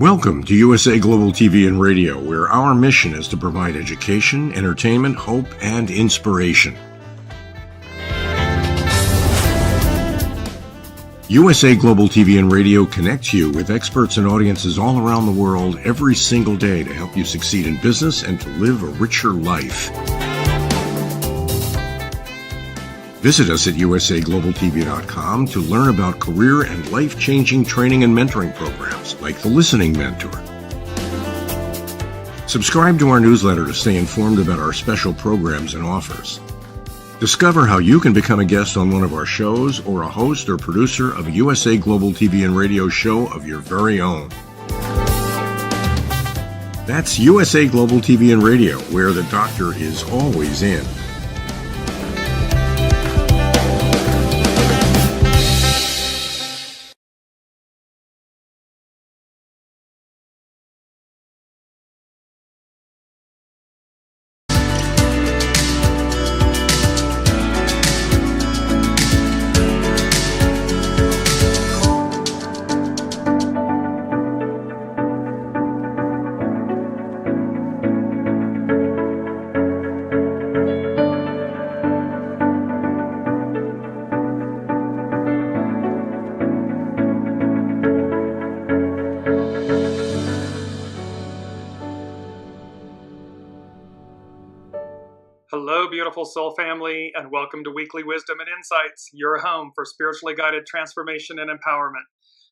Welcome to USA Global TV and Radio, where our mission is to provide education, entertainment, hope, and inspiration. USA Global TV and Radio connects you with experts and audiences all around the world every single day to help you succeed in business and to live a richer life. Visit us at usaglobaltv.com to learn about career and life-changing training and mentoring programs like the Listening Mentor. Subscribe to our newsletter to stay informed about our special programs and offers. Discover how you can become a guest on one of our shows or a host or producer of a USA Global TV and Radio show of your very own. That's USA Global TV and Radio, where the doctor is always in. Hello, beautiful soul family, and welcome to Weekly Wisdom and Insights, your home for spiritually guided transformation and empowerment.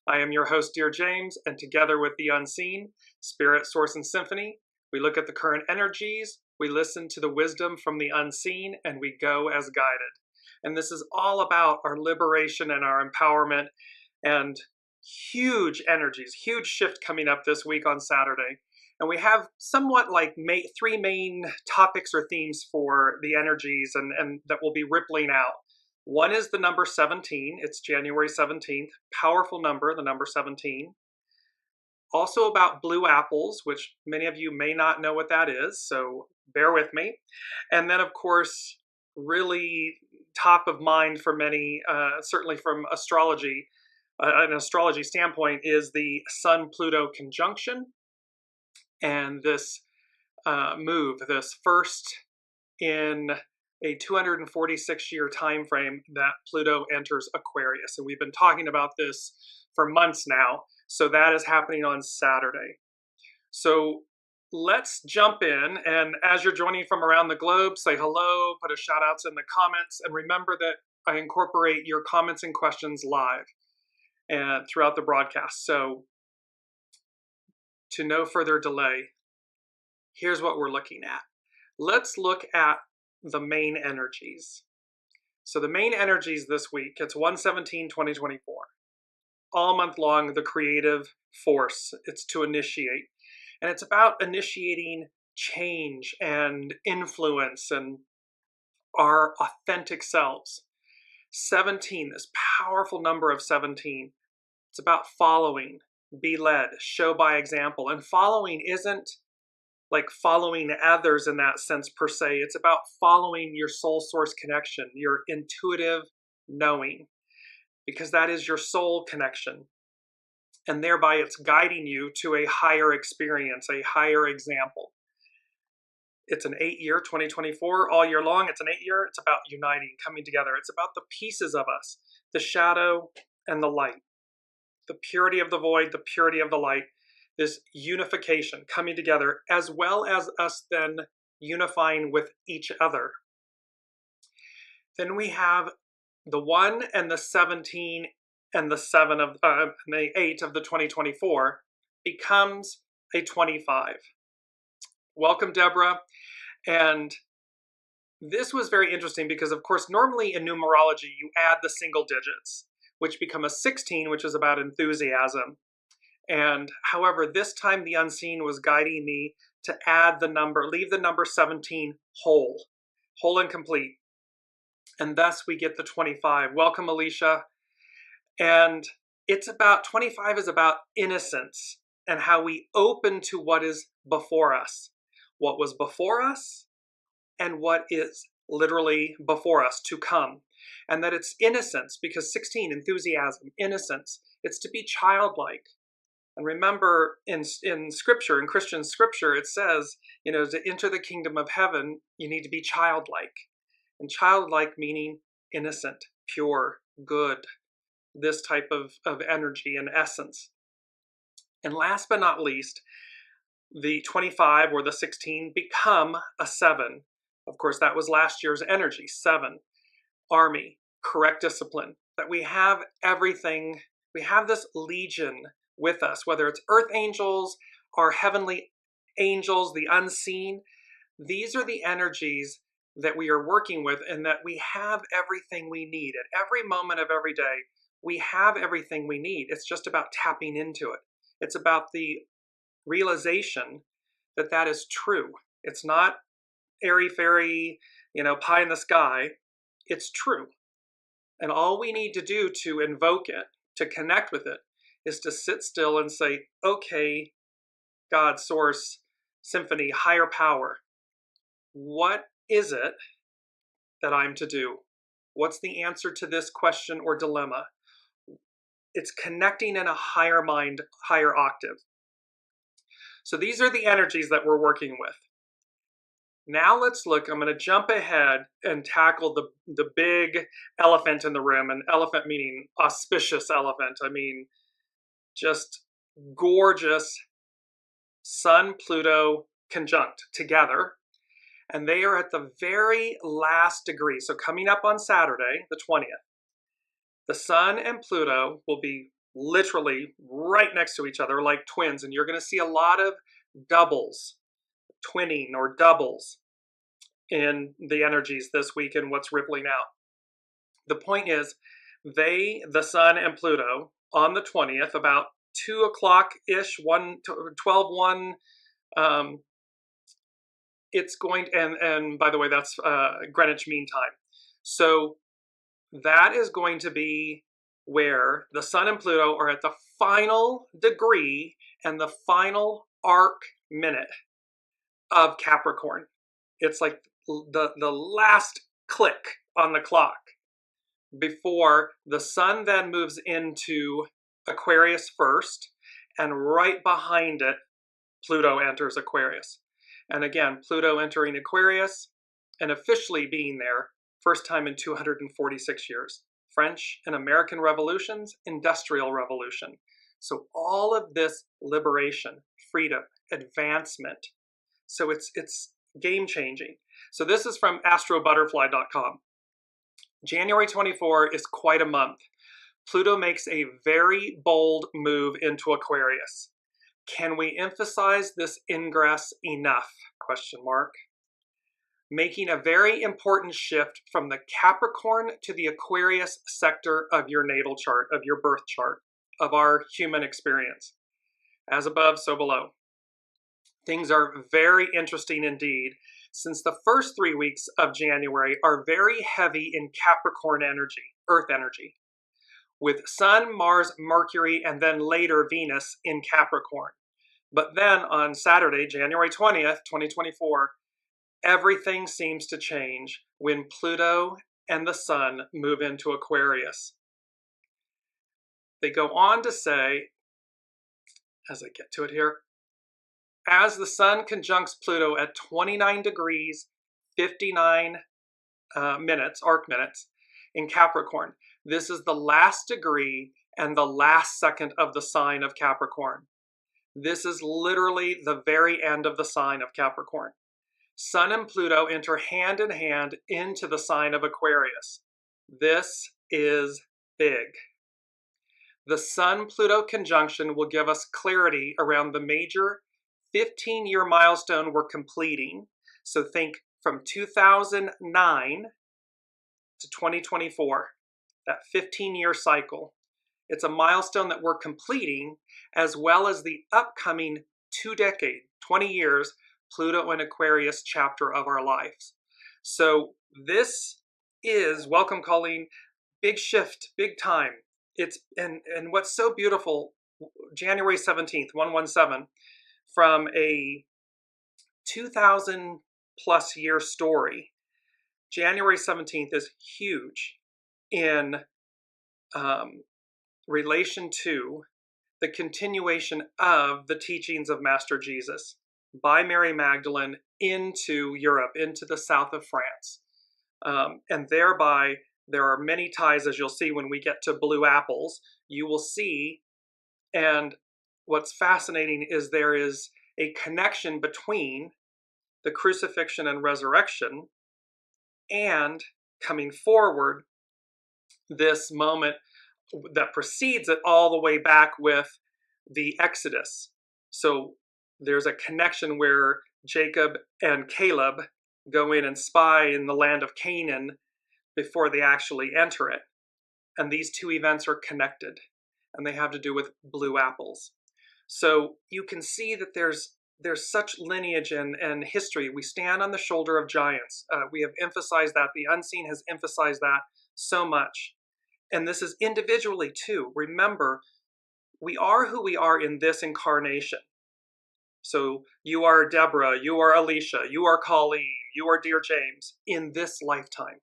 I am your host, Dearjames, and together with the unseen, Spirit, Source, and Symphony, we look at the current energies, we listen to the wisdom from the unseen, and we go as guided. And this is all about our liberation and our empowerment and huge energies, huge shift coming up this week on Saturday. And we have somewhat like three main topics or themes for the energies and that will be rippling out. One is the number 17. It's January 17th. Powerful number, the number 17. Also about blue apples, which many of you may not know what that is, so bear with me. And then, of course, really top of mind for many, certainly from astrology, an astrology standpoint, is the Sun-Pluto conjunction. And this move, this first in a 246-year time frame that Pluto enters Aquarius. And we've been talking about this for months now. So that is happening on Saturday. So let's jump in. And as you're joining from around the globe, say hello, put a shout outs in the comments. And remember that I incorporate your comments and questions live and throughout the broadcast. So to no further delay, here's what we're looking at. Let's look at the main energies. So the main energies this week, it's 1/17/2024. All month long, the creative force, it's to initiate. And it's about initiating change and influence and our authentic selves. 17, this powerful number of 17, it's about following. Be led, show by example. And following isn't like following others in that sense per se. It's about following your soul source connection, your intuitive knowing, because that is your soul connection. And thereby it's guiding you to a higher experience, a higher example. It's an 8-year, 2024, all year long. It's an 8-year. It's about uniting, coming together. It's about the pieces of us, the shadow and the light. The purity of the void, the purity of the light, this unification coming together, as well as us then unifying with each other. Then we have the 1 and the 17 and the 7 of the 8 of the 2024 becomes a 25. Welcome, Deborah. And this was very interesting because, of course, normally in numerology, you add the single digits, which become a 16, which is about enthusiasm. And however, this time the unseen was guiding me to add the number, leave the number 17 whole and complete. And thus we get the 25. Welcome, Alicia. And it's about, 25 is about innocence and how we open to what is before us, what was before us and what is literally before us to come. And that it's innocence, because 16, enthusiasm, innocence, it's to be childlike. And remember, in scripture, in Christian scripture, it says, to enter the kingdom of heaven, you need to be childlike. And childlike meaning innocent, pure, good, this type of energy and essence. And last but not least, the 25 or the 16 become a 7. Of course, that was last year's energy, 7. Army, correct discipline, that we have everything, we have this legion with us, whether it's earth angels or heavenly angels, the unseen. These are the energies that we are working with, and that we have everything we need. At every moment of every day, we have everything we need. It's just about tapping into it. It's about the realization that that is true. It's not airy-fairy, pie in the sky. It's true. And all we need to do to invoke it, to connect with it, is to sit still and say, okay, God, source, symphony, higher power, what is it that I'm to do? What's the answer to this question or dilemma? It's connecting in a higher mind, higher octave. So these are the energies that we're working with. Now let's look, I'm going to jump ahead and tackle the big elephant in the room, and elephant meaning auspicious elephant. I mean, just gorgeous Sun-Pluto conjunct together. And they are at the very last degree. So coming up on Saturday, the 20th, the Sun and Pluto will be literally right next to each other like twins. And you're going to see a lot of doubles, twinning or doubles in the energies this week and what's rippling out. The point is, the Sun and Pluto on the 20th, about 2 o'clock-ish, 12:01, it's going, and by the way, that's Greenwich Mean Time. So that is going to be where the Sun and Pluto are at the final degree and the final arc minute of Capricorn. It's like the last click on the clock before the Sun then moves into Aquarius first, and right behind it, Pluto enters Aquarius. And again, Pluto entering Aquarius and officially being there, first time in 246 years. French and American revolutions, Industrial Revolution. So all of this liberation, freedom, advancement. So it's game changing. So this is from astrobutterfly.com. January 24 is quite a month. Pluto makes a very bold move into Aquarius. Can we emphasize this ingress enough? Question mark. Making a very important shift from the Capricorn to the Aquarius sector of your natal chart, of your birth chart, of our human experience. As above, so below. Things are very interesting indeed, since the first 3 weeks of January are very heavy in Capricorn energy, Earth energy, with Sun, Mars, Mercury, and then later Venus in Capricorn. But then on Saturday, January 20th, 2024, everything seems to change when Pluto and the Sun move into Aquarius. They go on to say, as I get to it here, as the Sun conjuncts Pluto at 29 degrees, 59 minutes, arc minutes, in Capricorn, this is the last degree and the last second of the sign of Capricorn. This is literally the very end of the sign of Capricorn. Sun and Pluto enter hand in hand into the sign of Aquarius. This is big. The Sun-Pluto conjunction will give us clarity around the major 15-year milestone we're completing. So think from 2009 to 2024, that 15-year cycle. It's a milestone that we're completing, as well as the upcoming 2-decade, 20 years, Pluto and Aquarius chapter of our lives. So this is, welcome Colleen, big shift, big time. It's and what's so beautiful, January 17th, 117, from a 2,000 plus year story, January 17th is huge in relation to the continuation of the teachings of Master Jesus by Mary Magdalene into Europe, into the south of France. And thereby, there are many ties, as you'll see when we get to blue apples, you will see. And what's fascinating is there is a connection between the crucifixion and resurrection and coming forward, this moment that precedes it all the way back with the Exodus. So there's a connection where Jacob and Caleb go in and spy in the land of Canaan before they actually enter it. And these two events are connected, and they have to do with blue apples. So you can see that there's such lineage and history. We stand on the shoulder of giants. We have emphasized that. The unseen has emphasized that so much. And this is individually too. Remember, we are who we are in this incarnation. So you are Deborah, you are Alicia, you are Colleen, you are Dearjames in this lifetime.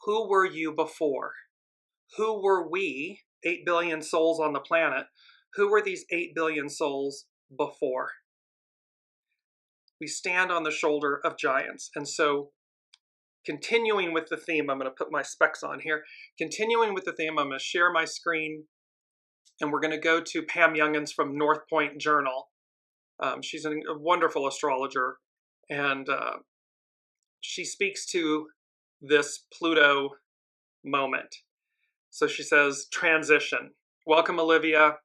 Who were you before? Who were we, 8 billion souls on the planet? Who were these 8 billion souls before? We stand on the shoulder of giants. And so continuing with the theme, I'm going to put my specs on here. Continuing with the theme, I'm going to share my screen, and we're going to go to Pam Youngins from North Point Journal. She's a wonderful astrologer, and she speaks to this Pluto moment. So she says, transition. Welcome, Olivia.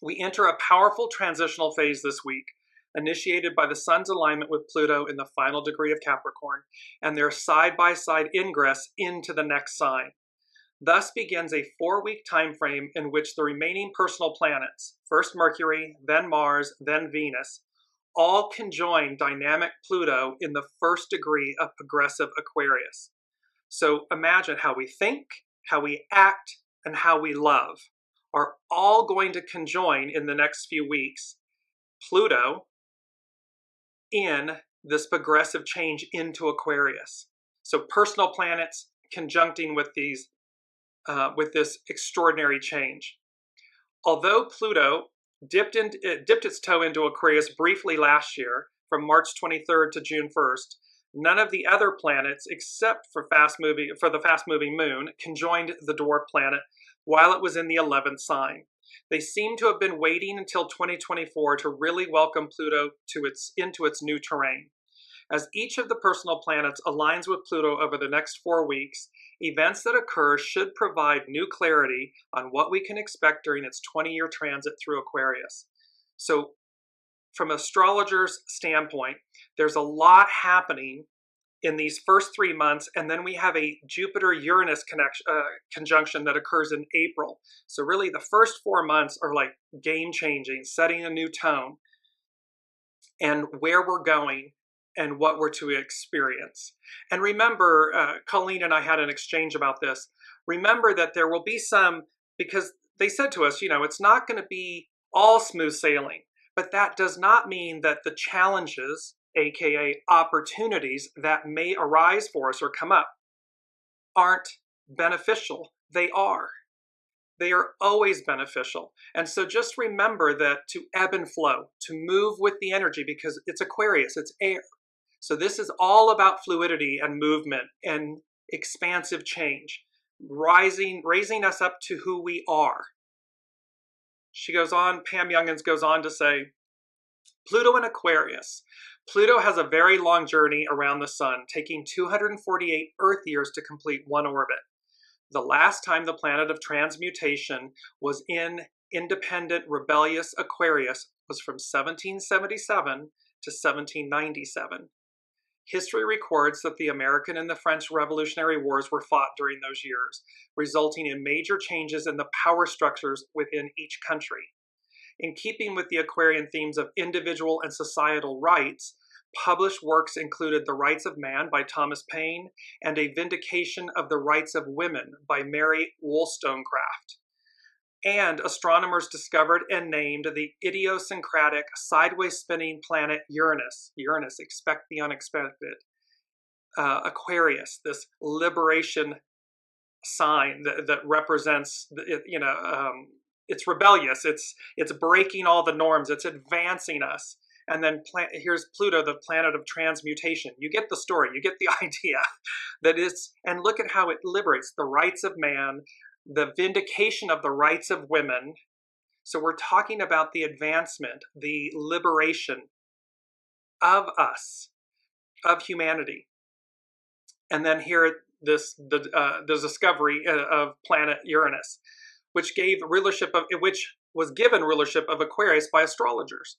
We enter a powerful transitional phase this week, initiated by the sun's alignment with Pluto in the final degree of Capricorn and their side-by-side ingress into the next sign. Thus begins a 4-week time frame in which the remaining personal planets, first Mercury, then Mars, then Venus, all conjoin dynamic Pluto in the first degree of progressive Aquarius. So imagine how we think, how we act, and how we love are all going to conjoin in the next few weeks. Pluto in this progressive change into Aquarius. So personal planets conjuncting with these, with this extraordinary change. Although Pluto dipped its toe into Aquarius briefly last year, from March 23rd to June 1st, none of the other planets, except for the fast-moving moon, conjoined the dwarf planet while it was in the 11th sign. They seem to have been waiting until 2024 to really welcome Pluto into its new terrain. As each of the personal planets aligns with Pluto over the next 4 weeks, events that occur should provide new clarity on what we can expect during its 20-year transit through Aquarius. So from an astrologer's standpoint, there's a lot happening in these first 3 months, and then we have a Jupiter-Uranus conjunction that occurs in April. So really the first 4 months are like game-changing, setting a new tone, and where we're going and what we're to experience. And remember, Colleen and I had an exchange about this. Remember that there will be some, because they said to us, it's not going to be all smooth sailing, but that does not mean that the challenges, aka opportunities that may arise for us or come up, aren't beneficial. They are. They are always beneficial. And so just remember that to ebb and flow, to move with the energy, because it's Aquarius, it's air. So this is all about fluidity and movement and expansive change, raising us up to who we are. She goes on, Pam Youngins goes on to say, Pluto in Aquarius. Pluto has a very long journey around the sun, taking 248 Earth years to complete one orbit. The last time the planet of transmutation was in independent, rebellious Aquarius was from 1777 to 1797. History records that the American and the French Revolutionary Wars were fought during those years, resulting in major changes in the power structures within each country. In keeping with the Aquarian themes of individual and societal rights, published works included The Rights of Man by Thomas Paine and A Vindication of the Rights of Women by Mary Wollstonecraft. And astronomers discovered and named the idiosyncratic sideways spinning planet Uranus. Uranus, expect the unexpected. Aquarius, this liberation sign that represents, it's rebellious. It's breaking all the norms. It's advancing us. And then here's Pluto, the planet of transmutation. You get the story. You get the idea that is, and look at how it liberates the rights of man, the vindication of the rights of women. So we're talking about the advancement, the liberation of us, of humanity. And then here, the discovery of planet Uranus, which was given rulership of Aquarius by astrologers.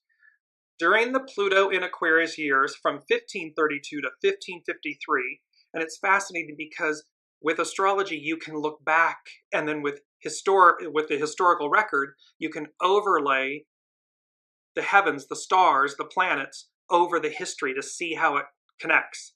During the Pluto in Aquarius years from 1532 to 1553, and it's fascinating because with astrology you can look back, and then with the historical record you can overlay the heavens, the stars, the planets over the history to see how it connects.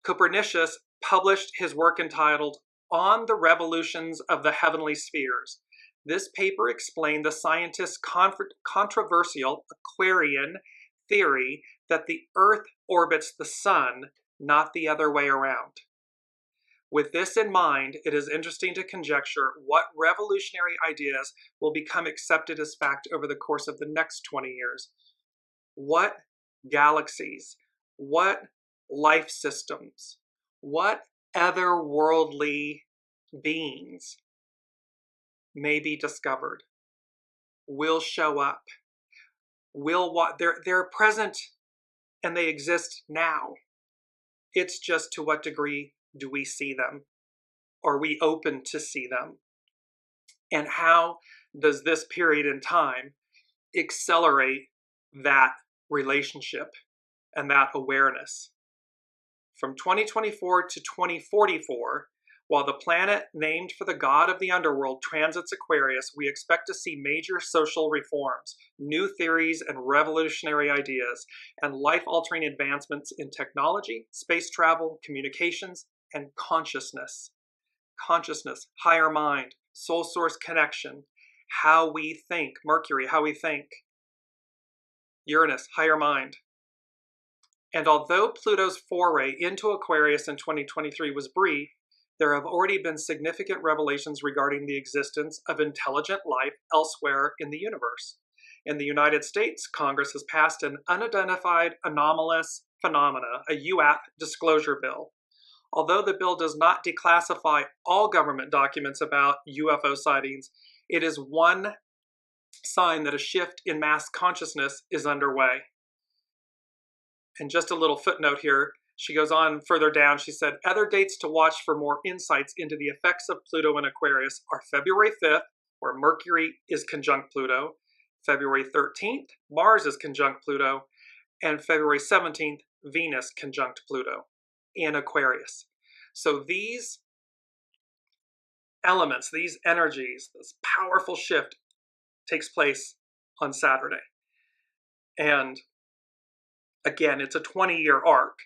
Copernicus published his work entitled On the Revolutions of the Heavenly Spheres. This paper explained the scientists' controversial Aquarian theory that the Earth orbits the Sun, not the other way around. With this in mind, it is interesting to conjecture what revolutionary ideas will become accepted as fact over the course of the next 20 years. What galaxies, what life systems, what otherworldly beings may be discovered, will show up, they're present and they exist now. It's just to what degree do we see them? Are we open to see them? And how does this period in time accelerate that relationship and that awareness? From 2024 to 2044, while the planet named for the god of the underworld transits Aquarius, we expect to see major social reforms, new theories and revolutionary ideas, and life-altering advancements in technology, space travel, communications, and consciousness. Consciousness, higher mind, soul source connection, how we think. Mercury, how we think. Uranus, higher mind. And although Pluto's foray into Aquarius in 2023 was brief, there have already been significant revelations regarding the existence of intelligent life elsewhere in the universe. In the United States, Congress has passed an Unidentified Anomalous Phenomena, a UAP disclosure bill. Although the bill does not declassify all government documents about UFO sightings, it is one sign that a shift in mass consciousness is underway. And just a little footnote here, she goes on further down, she said, other dates to watch for more insights into the effects of Pluto in Aquarius are February 5th, where Mercury is conjunct Pluto, February 13th, Mars is conjunct Pluto, and February 17th, Venus conjunct Pluto in Aquarius. So these elements, these energies, this powerful shift takes place on Saturday. And again, it's a 20-year arc.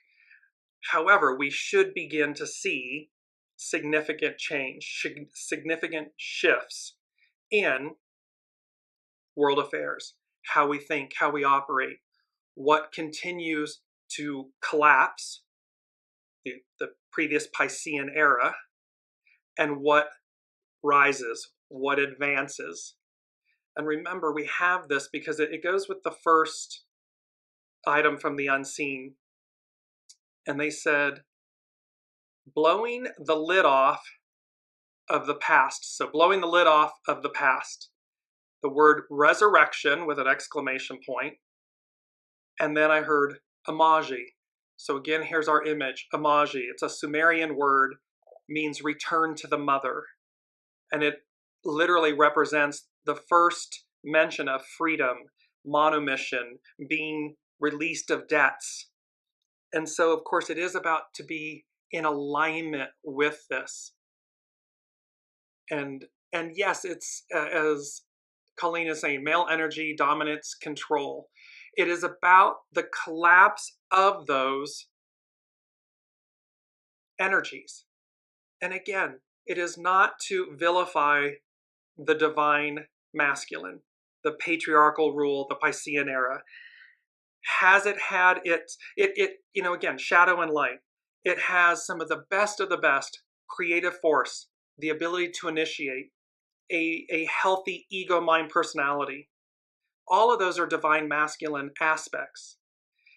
However, we should begin to see significant change, significant shifts in world affairs, how we think, how we operate, what continues to collapse, the previous Piscean era, and what rises, what advances. And remember, we have this because it goes with the first item from the unseen. And they said, blowing the lid off of the past. So blowing the lid off of the past. The word resurrection with an exclamation point. And then I heard Imaji. So again, here's our image, Imaji. It's a Sumerian word, means return to the mother. And it literally represents the first mention of freedom, monomission, being released of debts. And so, of course, it is about to be in alignment with this. And yes, it's, as Colleen is saying, male energy, dominance, control. It is about the collapse of those energies. And again, it is not to vilify the divine masculine, the patriarchal rule, the Piscean era. Has it had its, again, shadow and light. It has some of the best creative force, the ability to initiate. a healthy ego, mind, personality. All of those are divine masculine aspects.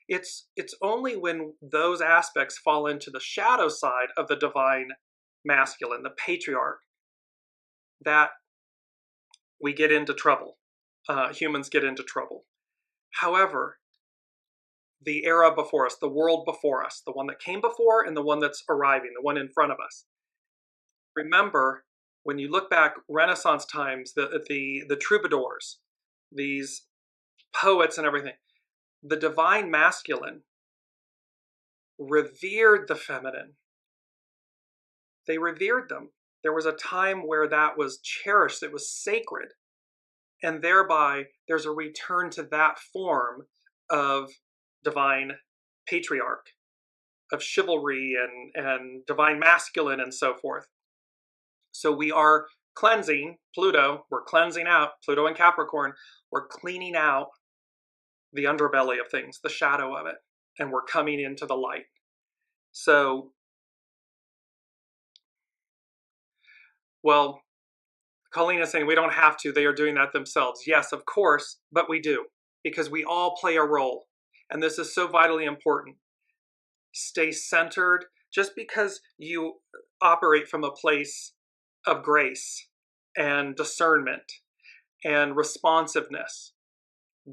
It's only when those aspects fall into the shadow side of the divine masculine, the patriarch, that we get into trouble. Humans get into trouble. However, the era before us, the world before us, the one that came before and the one that's arriving, the one in front of us. Remember, when you look back, Renaissance times, the troubadours, these poets and everything, the divine masculine revered the feminine. They revered them. There was a time where that was cherished, it was sacred. And thereby, there's a return to that form of divine patriarch, of chivalry and divine masculine and so forth. So we are cleansing Pluto, we're cleansing out Pluto and Capricorn, we're cleaning out the underbelly of things, the shadow of it, and we're coming into the light. So, well, Colleen is saying we don't have to, they are doing that themselves. Yes, of course, but we do, because we all play a role. And this is so vitally important. Stay centered. Just because you operate from a place of grace and discernment and responsiveness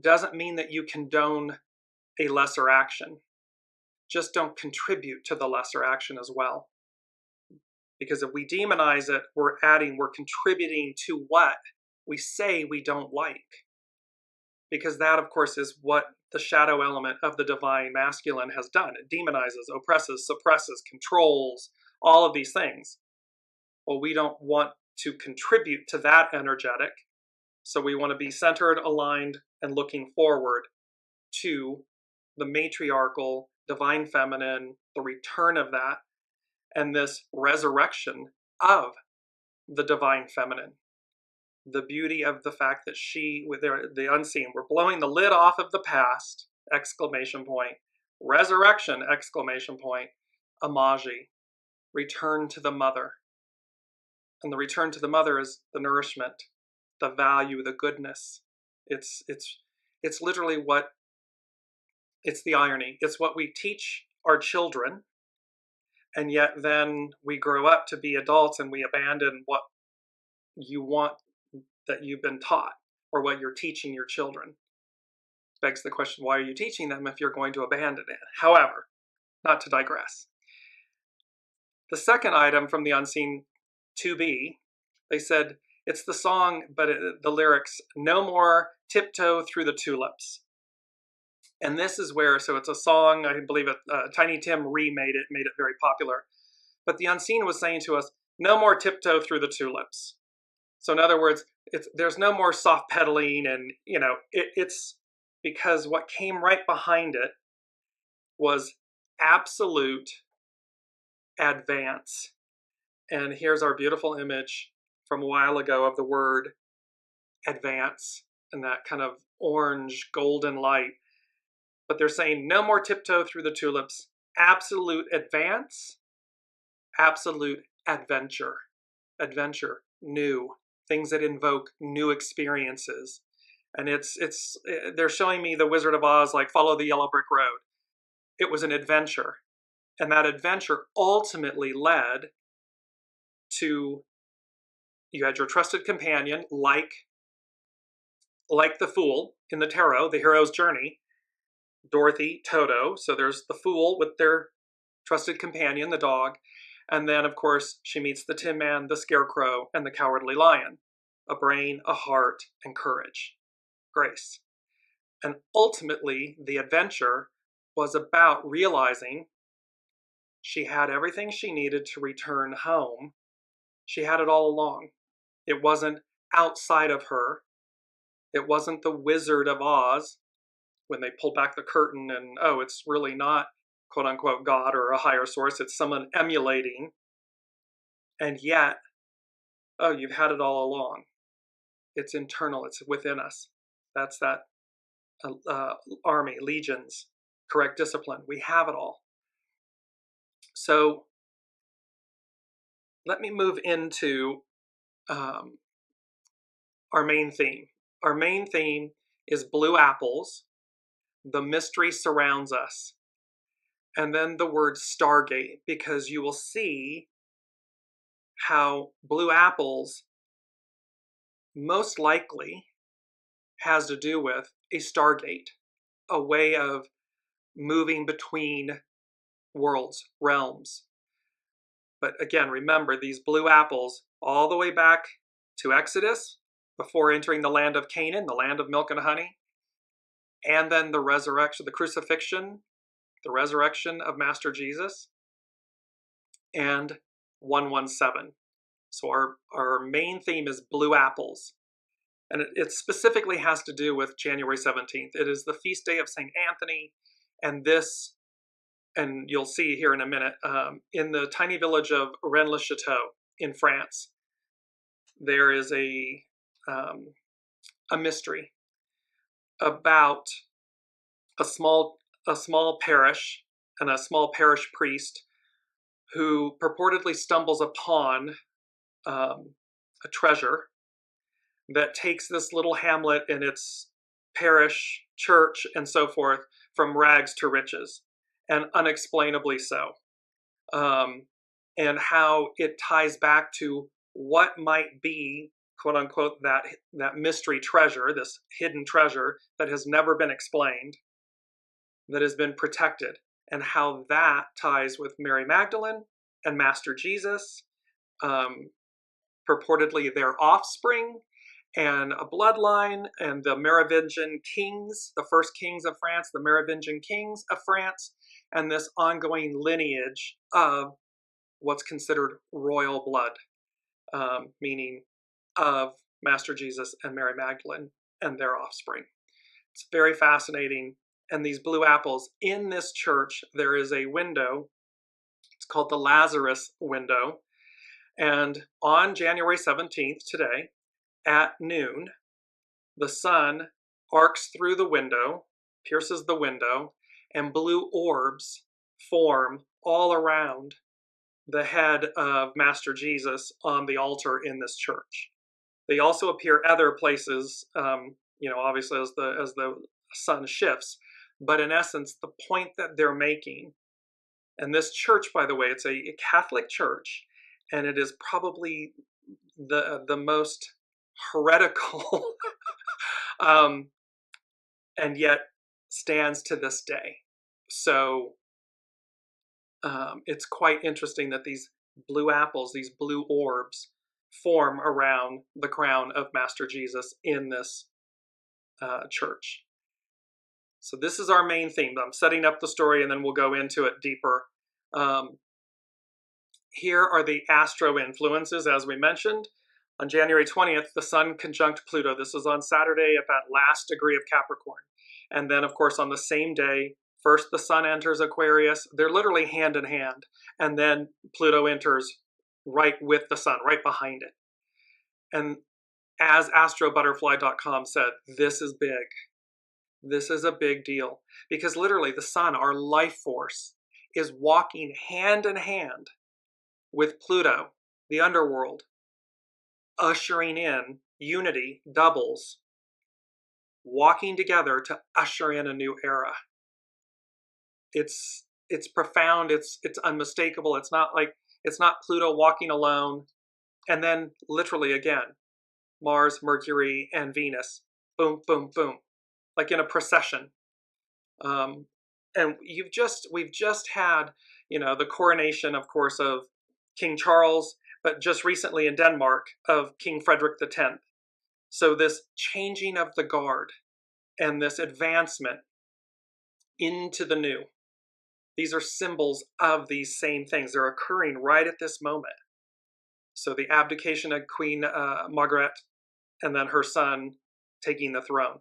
doesn't mean that you condone a lesser action. Just don't contribute to the lesser action as well. Because if we demonize it, we're contributing to what we say we don't like. Because that, of course, is what the shadow element of the divine masculine has done. It demonizes, oppresses, suppresses, controls, all of these things. Well, we don't want to contribute to that energetic. So we want to be centered, aligned, and looking forward to the matriarchal, divine feminine, the return of that, and this resurrection of the divine feminine. The beauty of the fact that she, with the unseen, we're blowing the lid off of the past, exclamation point, resurrection, exclamation point, Amaji, return to the mother. And the return to the mother is the nourishment, the value, the goodness. It's literally it's the irony. It's what we teach our children, and yet then we grow up to be adults and we abandon what you want that you've been taught or what you're teaching your children. Begs the question, why are you teaching them if you're going to abandon it? However, not to digress. The second item from the unseen 2B, they said, it's the song, but the lyrics, no more tiptoe through the tulips. And this is where, so it's a song, I believe Tiny Tim remade it, made it very popular. But the unseen was saying to us, no more tiptoe through the tulips. So in other words, there's no more soft pedaling, and it's because what came right behind it was absolute advance. And here's our beautiful image from a while ago of the word advance and that kind of orange golden light. But they're saying no more tiptoe through the tulips, absolute advance, absolute adventure, new, things that invoke new experiences. And they're showing me the Wizard of Oz, like follow the yellow brick road. It was an adventure. And that adventure ultimately led to, you had your trusted companion, like the Fool in the tarot, the hero's journey, Dorothy, Toto. So there's the Fool with their trusted companion, the dog. And then, of course, she meets the Tin Man, the Scarecrow, and the Cowardly Lion. A brain, a heart, and courage. Grace. And ultimately, the adventure was about realizing she had everything she needed to return home. She had it all along. It wasn't outside of her. It wasn't the Wizard of Oz when they pulled back the curtain and, oh, it's really not quote-unquote God or a higher source. It's someone emulating. And yet, oh, you've had it all along. It's internal. It's within us. That's that army, legions, correct discipline. We have it all. So let me move into our main theme. Our main theme is blue apples. The mystery surrounds us. And then the word Stargate, because you will see how blue apples most likely has to do with a Stargate, a way of moving between worlds, realms. But again, remember these blue apples all the way back to Exodus, before entering the land of Canaan, the land of milk and honey, and then the resurrection, the crucifixion, the resurrection of Master Jesus, and 117. So our main theme is blue apples. And it specifically has to do with January 17th. It is the feast day of St. Anthony. And this, and you'll see here in a minute, in the tiny village of Rennes-le-Château in France, there is a mystery about a small parish and a small parish priest who purportedly stumbles upon a treasure that takes this little hamlet and its parish, church, and so forth from rags to riches, and unexplainably so. And how it ties back to what might be, quote unquote, that mystery treasure, this hidden treasure that has never been explained, that has been protected, and how that ties with Mary Magdalene and Master Jesus, purportedly their offspring, and a bloodline, and the Merovingian kings, the first kings of France, the Merovingian kings of France, and this ongoing lineage of what's considered royal blood, meaning of Master Jesus and Mary Magdalene and their offspring. It's very fascinating. And these blue apples, in this church, there is a window. It's called the Lazarus window. And on January 17th, today, at noon, the sun arcs through the window, pierces the window, and blue orbs form all around the head of Master Jesus on the altar in this church. They also appear other places, obviously as the sun shifts. But in essence, the point that they're making, and this church, by the way, it's a Catholic church, and it is probably the most heretical and yet stands to this day. So it's quite interesting that these blue apples, these blue orbs, form around the crown of Master Jesus in this church. So this is our main theme. I'm setting up the story and then we'll go into it deeper. Here are the astro influences, as we mentioned. On January 20th, the Sun conjunct Pluto. This is on Saturday at that last degree of Capricorn. And then, of course, on the same day, first the Sun enters Aquarius. They're literally hand in hand. And then Pluto enters right with the Sun, right behind it. And as astrobutterfly.com said, this is big. This is a big deal. Because literally the Sun, our life force, is walking hand in hand with Pluto, the underworld, ushering in unity, doubles, walking together to usher in a new era. It's profound, it's unmistakable. It's not Pluto walking alone, and then literally again, Mars, Mercury, and Venus, boom, boom, boom, like in a procession. And we've just had, the coronation, of course, of King Charles, but just recently in Denmark of King Frederick X. So this changing of the guard and this advancement into the new, these are symbols of these same things. They're occurring right at this moment. So the abdication of Queen Margaret and then her son taking the throne.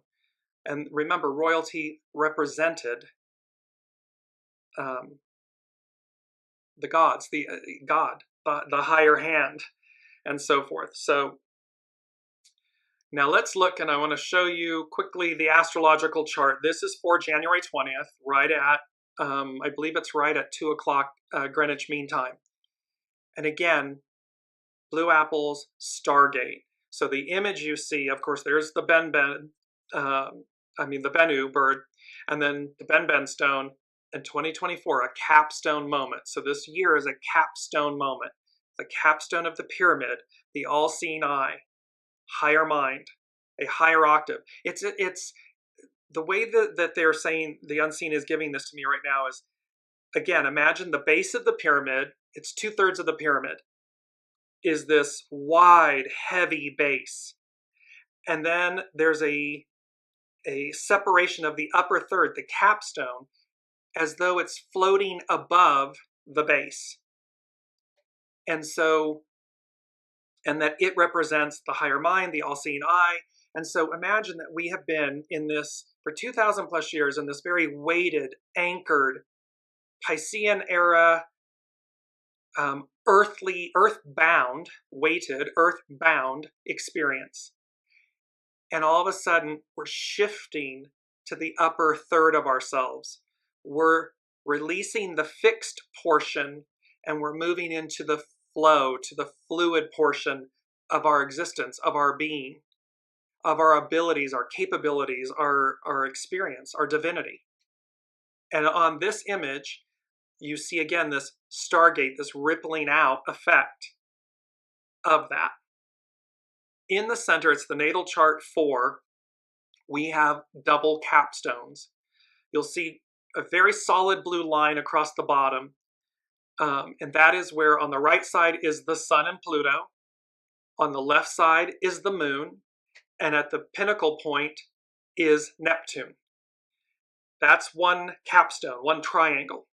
And remember, royalty represented the gods, God, the higher hand, and so forth. So now let's look, and I want to show you quickly the astrological chart. This is for January 20th, right at, I believe it's right at 2 o'clock Greenwich Mean Time. And again, blue apples, Stargate. So the image you see, of course, there's the the Bennu bird, and then the Ben stone in 2024, a capstone moment. So this year is a capstone moment, the capstone of the pyramid, the all-seeing eye, higher mind, a higher octave. It's the way that they're saying the unseen is giving this to me right now is, again, imagine the base of the pyramid. It's 2/3 of the pyramid is this wide, heavy base. And then there's a separation of the upper third, the capstone, as though it's floating above the base. And that it represents the higher mind, the all-seeing eye. And so imagine that we have been in this, for 2,000 plus years, in this very weighted, anchored, Piscean era, earthbound experience. And all of a sudden, we're shifting to the upper third of ourselves. We're releasing the fixed portion, and we're moving into the flow, to the fluid portion of our existence, of our being, of our abilities, our capabilities, our experience, our divinity. And on this image, you see again this Stargate, this rippling out effect of that. In the center, it's the natal chart 4. We have double capstones. You'll see a very solid blue line across the bottom. And that is where on the right side is the sun and Pluto. On the left side is the moon. And at the pinnacle point is Neptune. That's one capstone, one triangle.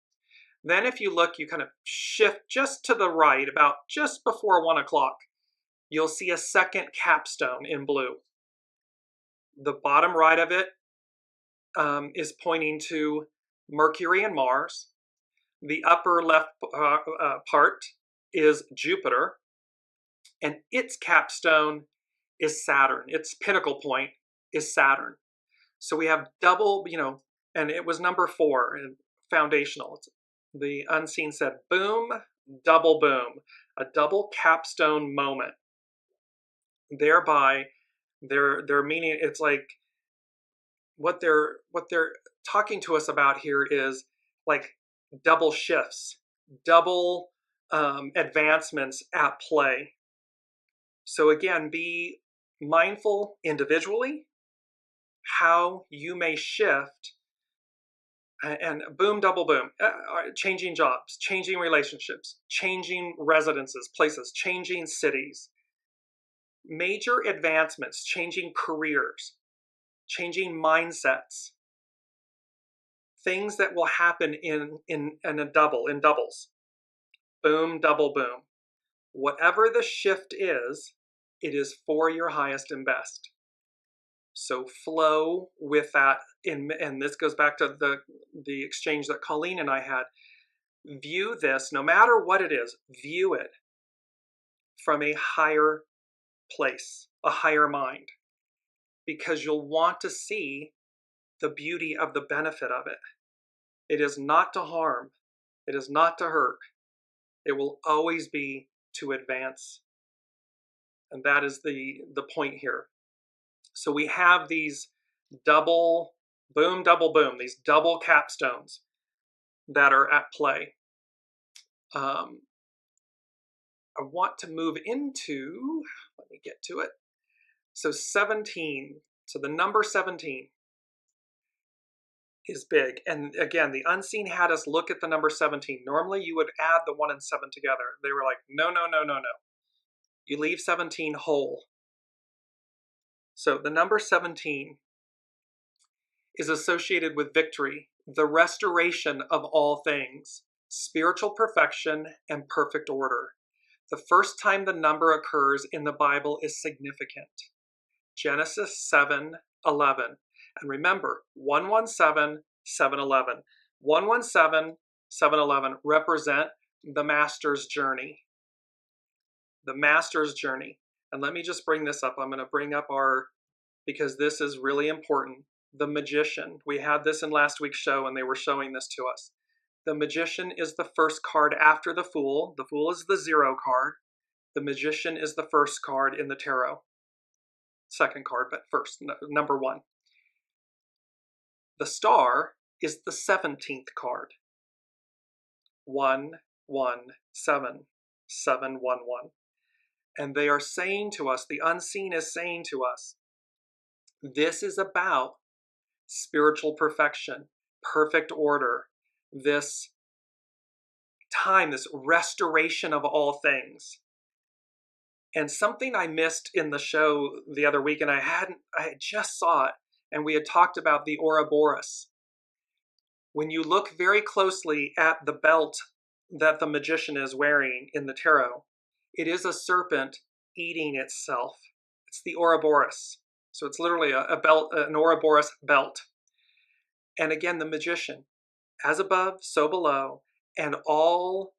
Then if you look, you kind of shift just to the right, about just before 1 o'clock, you'll see a second capstone in blue. The bottom right of it is pointing to Mercury and Mars. The upper left part is Jupiter, and its capstone is Saturn. Its pinnacle point is Saturn. So we have double, and it was number 4 and foundational. The unseen said, boom, double boom, a double capstone moment. Thereby, their meaning, it's like what they're talking to us about here is like double shifts, double advancements at play. So again, be mindful individually how you may shift, and boom, double boom, changing jobs, changing relationships, changing residences, places, changing cities, major advancements, changing careers, changing mindsets, things that will happen in doubles. Boom, double boom. Whatever the shift is, it is for your highest and best. So flow with that, and this goes back to the exchange that Colleen and I had. View this, no matter what it is, view it from a higher place, a higher mind, because you'll want to see the beauty of the benefit of it. It is not to harm. It is not to hurt. It will always be to advance. And that is the point here. So we have these double boom, these double capstones that are at play. I want to move into, let me get to it. So 17, so the number 17 is big. And again, the unseen had us look at the number 17. Normally you would add the 1 and 7 together. They were like, no. You leave 17 whole. So the number 17 is associated with victory, the restoration of all things, spiritual perfection, and perfect order. The first time the number occurs in the Bible is significant. Genesis 7:11. And remember, 117, 711. 117, 711 represent the Master's journey. The Master's journey. And let me just bring this up. I'm going to bring up because this is really important. The Magician. We had this in last week's show, and they were showing this to us. The Magician is the first card after the Fool. The Fool is the 0 card. The Magician is the first card in the tarot. second card, but first, number 1. The star is the 17th card. 1, 1, 7, 7, 1, 1. And they are saying to us, the unseen is saying to us, this is about spiritual perfection, perfect order, this time, this restoration of all things. And something I missed in the show the other week, and I just saw it, and we had talked about the Ouroboros. When you look very closely at the belt that the magician is wearing in the tarot, it is a serpent eating itself. It's the Ouroboros. So it's literally a belt, an Ouroboros belt. And again, the magician, as above, so below, and all,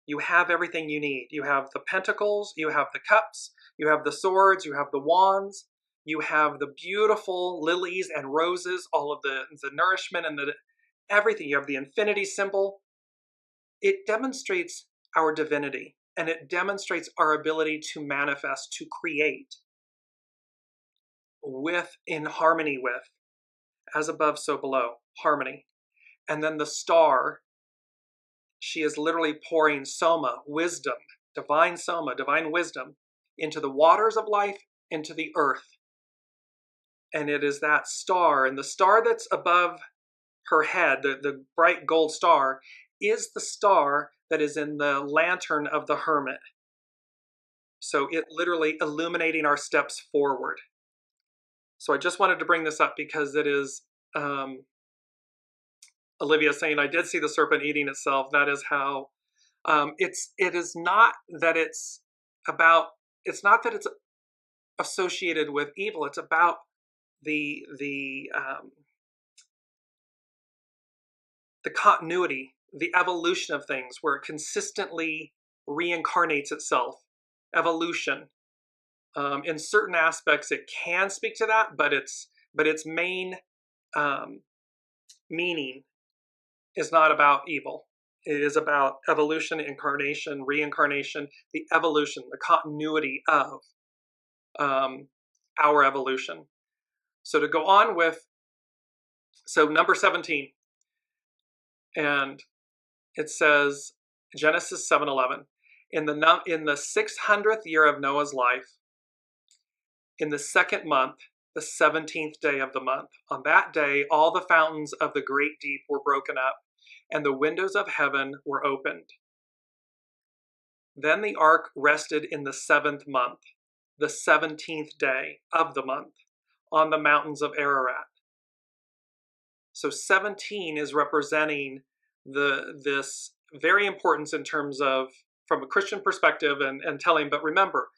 you have everything you need. You have the pentacles, you have the cups, you have the swords, you have the wands, you have the beautiful lilies and roses, all of the nourishment and everything. You have the infinity symbol. It demonstrates our divinity, and it demonstrates our ability to manifest, to create in harmony with, as above, so below, harmony. And then the star, she is literally pouring soma, wisdom, divine soma, divine wisdom, into the waters of life, into the earth. And it is that star, and the star that's above her head, the bright gold star, is the star that is in the lantern of the hermit. So it literally illuminating our steps forward. So I just wanted to bring this up because it is Olivia saying, I did see the serpent eating itself. That is how it is not that it's associated with evil. It's about the continuity, the evolution of things, where it consistently reincarnates itself. Evolution. In certain aspects, it can speak to that, but its main meaning is not about evil. It is about evolution, incarnation, reincarnation, the evolution, the continuity of our evolution. So to go on with, so number 17, and it says, Genesis 7:11, in the 600th year of Noah's life, in the second month, the 17th day of the month, on that day, all the fountains of the great deep were broken up, and the windows of heaven were opened. Then the ark rested in the 7th month, the 17th day of the month, on the mountains of Ararat. So 17 is representing this very importance in terms of, from a Christian perspective and telling, but remember,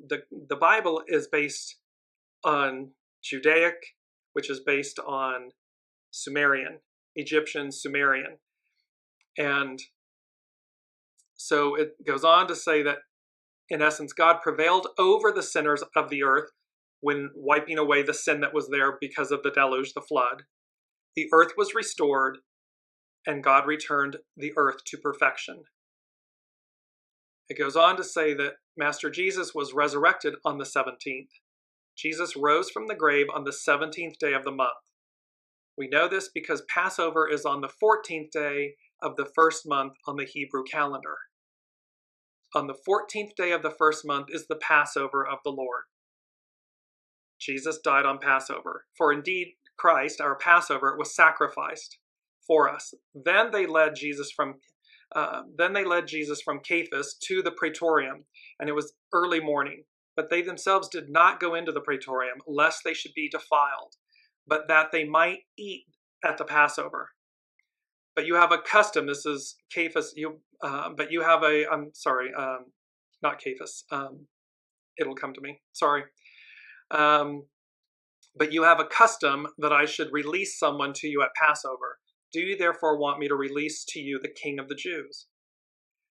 the Bible is based on Judaic, which is based on Sumerian, Egyptian, Sumerian. And so it goes on to say that, in essence, God prevailed over the sinners of the earth when wiping away the sin that was there because of the deluge, the flood. The earth was restored, and God returned the earth to perfection. It goes on to say that Master Jesus was resurrected on the 17th. Jesus rose from the grave on the 17th day of the month. We know this because Passover is on the 14th day of the first month on the Hebrew calendar. On the 14th day of the first month is the Passover of the Lord. Jesus died on Passover. For indeed, Christ, our Passover, was sacrificed for us. Then they led Jesus from Cephas to the praetorium, and it was early morning. But they themselves did not go into the praetorium, lest they should be defiled, but that they might eat at the Passover. But you have a custom. This is Cephas. But you have a. I'm sorry, not Cephas. It'll come to me. Sorry. But you have a custom that I should release someone to you at Passover. Do you therefore want me to release to you the King of the Jews?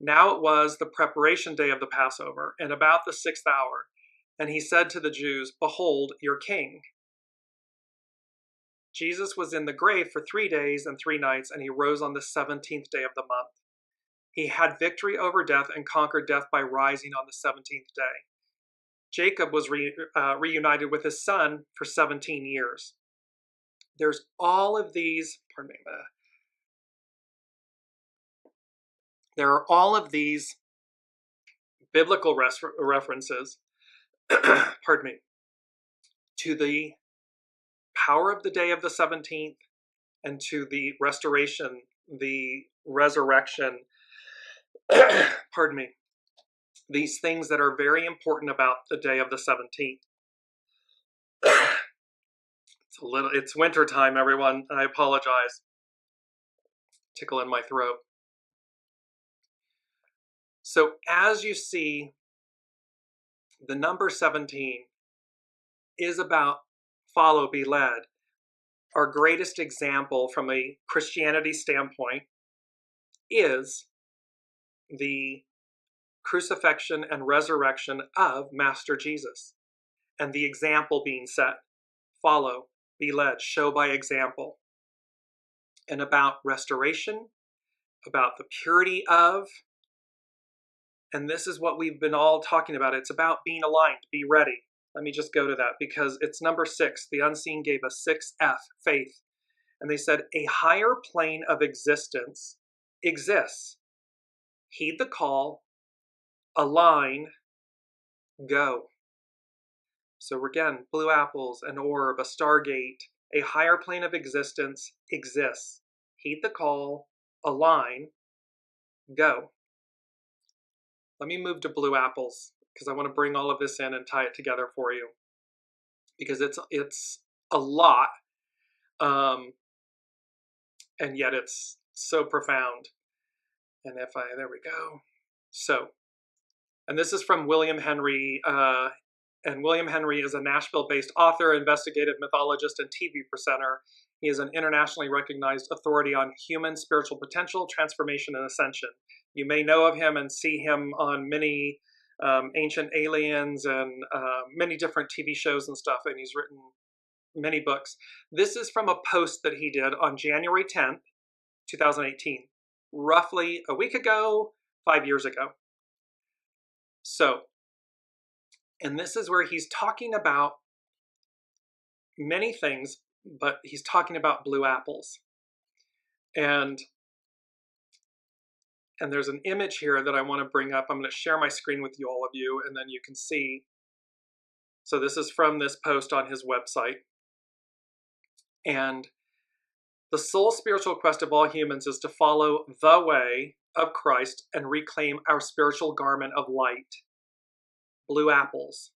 Now it was the preparation day of the Passover, and about the 6th hour. And he said to the Jews, Behold, your king. Jesus was in the grave for 3 days and 3 nights, and he rose on the 17th day of the month. He had victory over death and conquered death by rising on the 17th day. Jacob was reunited with his son for 17 years. There's all of these, pardon me, there are all of these biblical references, pardon me, to the power of the day of the 17th and to the restoration, the resurrection, pardon me, these things that are very important about the day of the 17th. It's winter time, everyone. I apologize. Tickle in my throat. So as you see, the number 17 is about follow, be led. Our greatest example from a Christianity standpoint is the crucifixion and resurrection of Master Jesus, and the example being set. Follow, be led, show by example. And about restoration, about the purity of, and this is what we've been all talking about. It's about being aligned, be ready. Let me just go to that because it's number 6. The Unseen gave us 6F, faith. And they said, a higher plane of existence exists. Heed the call, align, go. So again, blue apples, an orb, a stargate, a higher plane of existence exists. Heed the call, align, go. Let me move to blue apples because I want to bring all of this in and tie it together for you because it's a lot, and yet it's so profound. And there we go. So, and this is from William Henry, and William Henry is a Nashville-based author, investigative mythologist, and TV presenter. He is an internationally recognized authority on human spiritual potential, transformation, and ascension. You may know of him and see him on many Ancient Aliens and many different TV shows and stuff, and he's written many books. This is from a post that he did on January 10th, 2018, roughly a week ago, 5 years ago. So, and this is where he's talking about many things, but he's talking about blue apples. And there's an image here that I want to bring up. I'm going to share my screen with all of you, and then you can see. So this is from this post on his website. And the sole spiritual quest of all humans is to follow the way of Christ and reclaim our spiritual garment of light. Blue apples.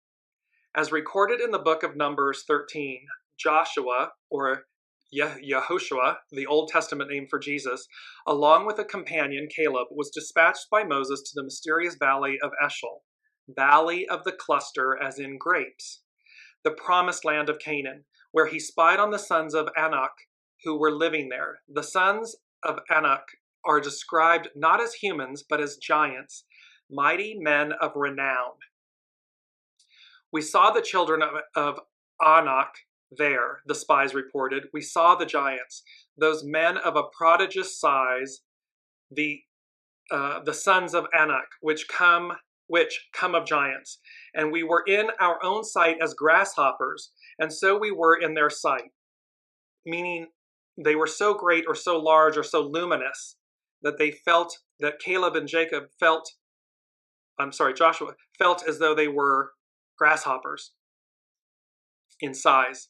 As recorded in the book of Numbers 13, Joshua, or Yehoshua, the Old Testament name for Jesus, along with a companion, Caleb, was dispatched by Moses to the mysterious valley of Eshcol, valley of the cluster as in grapes, the promised land of Canaan, where he spied on the sons of Anak who were living there. The sons of Anak are described not as humans, but as giants, mighty men of renown. We saw the children of Anak there, the spies reported. We saw the giants, those men of a prodigious size, the sons of Anak, which come of giants. And we were in our own sight as grasshoppers, and so we were in their sight. Meaning they were so great or so large or so luminous that Caleb and Jacob Joshua felt as though they were grasshoppers in size.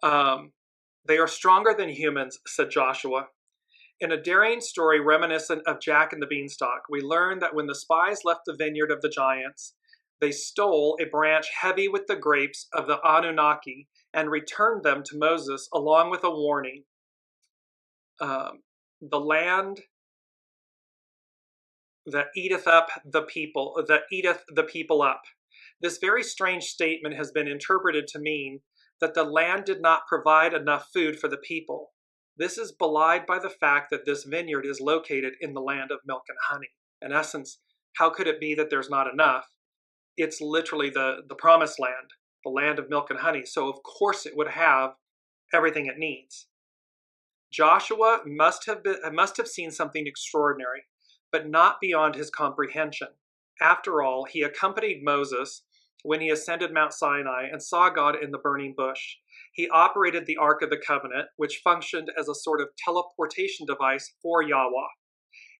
They are stronger than humans, said Joshua. In a daring story reminiscent of Jack and the Beanstalk, we learn that when the spies left the vineyard of the giants, they stole a branch heavy with the grapes of the Anunnaki and returned them to Moses along with a warning. The land that eateth the people up. This very strange statement has been interpreted to mean that the land did not provide enough food for the people. This is belied by the fact that this vineyard is located in the land of milk and honey. In essence, how could it be that there's not enough? It's literally the promised land, the land of milk and honey. So of course it would have everything it needs. Joshua must have seen something extraordinary, but not beyond his comprehension. After all, he accompanied Moses when he ascended Mount Sinai and saw God in the burning bush. He operated the Ark of the Covenant, which functioned as a sort of teleportation device for Yahweh.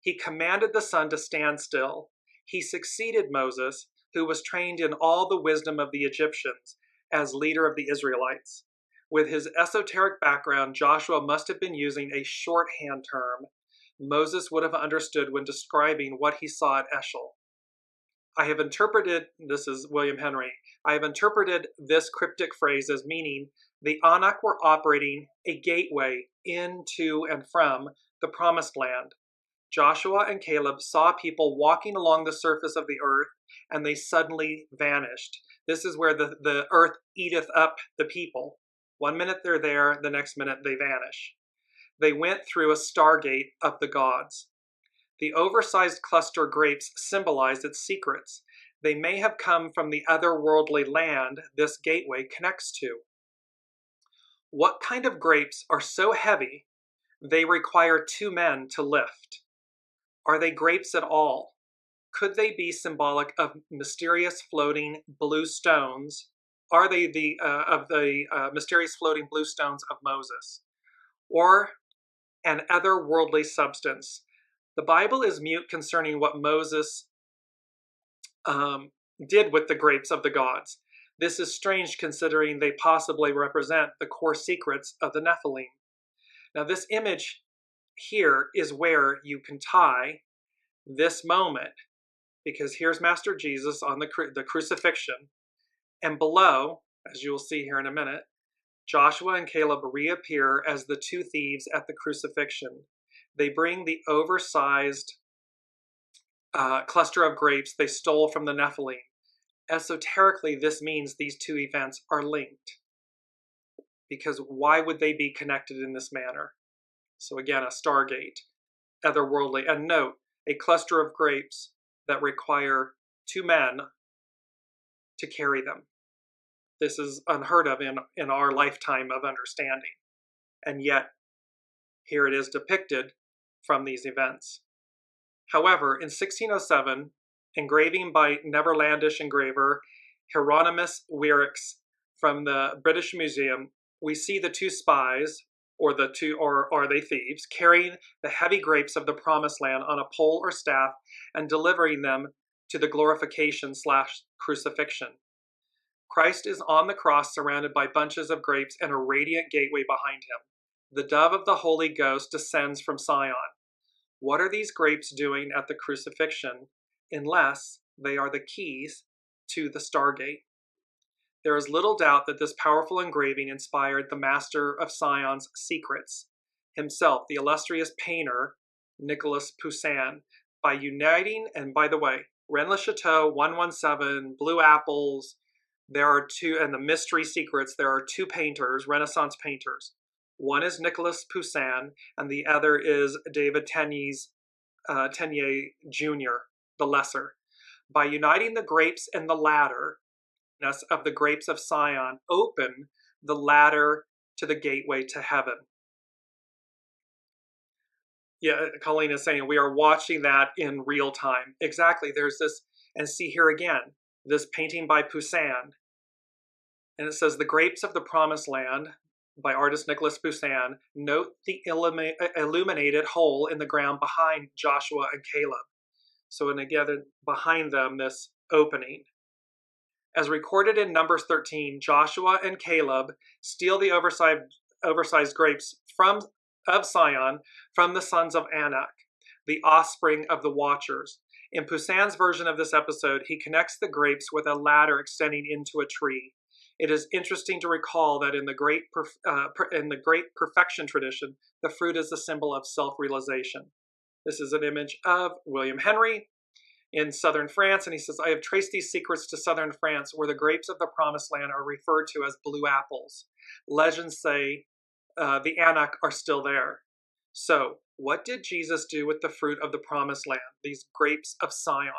He commanded the sun to stand still. He succeeded Moses, who was trained in all the wisdom of the Egyptians, as leader of the Israelites. With his esoteric background, Joshua must have been using a shorthand term Moses would have understood when describing what he saw at Eshel. I have interpreted, this is William Henry, I have interpreted this cryptic phrase as meaning the Anak were operating a gateway into and from the Promised Land. Joshua and Caleb saw people walking along the surface of the earth, and they suddenly vanished. This is where the earth eateth up the people. 1 minute they're there, the next minute they vanish. They went through a stargate of the gods. The oversized cluster grapes symbolized its secrets. They may have come from the otherworldly land this gateway connects to. What kind of grapes are so heavy they require 2 men to lift? Are they grapes at all? Could they be symbolic of mysterious floating blue stones? Are they the mysterious floating blue stones of Moses? Or an otherworldly substance? The Bible is mute concerning what Moses did with the grapes of the gods. This is strange considering they possibly represent the core secrets of the Nephilim. Now this image here is where you can tie this moment, because here's Master Jesus on the crucifixion, and below, as you will see here in a minute, Joshua and Caleb reappear as the 2 thieves at the crucifixion. They bring the oversized cluster of grapes they stole from the Nephilim. Esoterically, this means these 2 events are linked, because why would they be connected in this manner? So again, a stargate, otherworldly, and note, a cluster of grapes that require 2 men to carry them. This is unheard of in our lifetime of understanding. And yet, here it is depicted from these events. However, in 1607, engraving by Netherlandish engraver Hieronymus Wierix from the British Museum, we see the 2 spies, or are they thieves, carrying the heavy grapes of the Promised Land on a pole or staff and delivering them to the glorification/crucifixion. Christ is on the cross surrounded by bunches of grapes and a radiant gateway behind him. The dove of the Holy Ghost descends from Sion. What are these grapes doing at the crucifixion unless they are the keys to the Stargate? There is little doubt that this powerful engraving inspired the master of Sion's secrets, himself, the illustrious painter Nicolas Poussin, by uniting, and by the way, Rennes-le-Chateau, 117, Blue Apples, there are 2, and the Mystery Secrets, there are 2 painters, Renaissance painters. One is Nicolas Poussin, and the other is David Tenier Jr., the Lesser. By uniting the grapes and the ladder of the grapes of Sion, open the ladder to the gateway to heaven. Yeah, Colleen is saying we are watching that in real time. Exactly, there's this, and see here again, this painting by Poussin. And it says, the grapes of the Promised Land, by artist Nicolas Poussin. Note the illuminated hole in the ground behind Joshua and Caleb. So, and again, behind them, this opening. As recorded in Numbers 13, Joshua and Caleb steal the oversized grapes of Sion from the sons of Anak, the offspring of the Watchers. In Poussin's version of this episode, he connects the grapes with a ladder extending into a tree. It is interesting to recall that in the great perfection tradition, the fruit is a symbol of self-realization. This is an image of William Henry in southern France, and he says, I have traced these secrets to southern France, where the grapes of the Promised Land are referred to as blue apples. Legends say the Anak are still there. So, what did Jesus do with the fruit of the Promised Land, these grapes of Sion?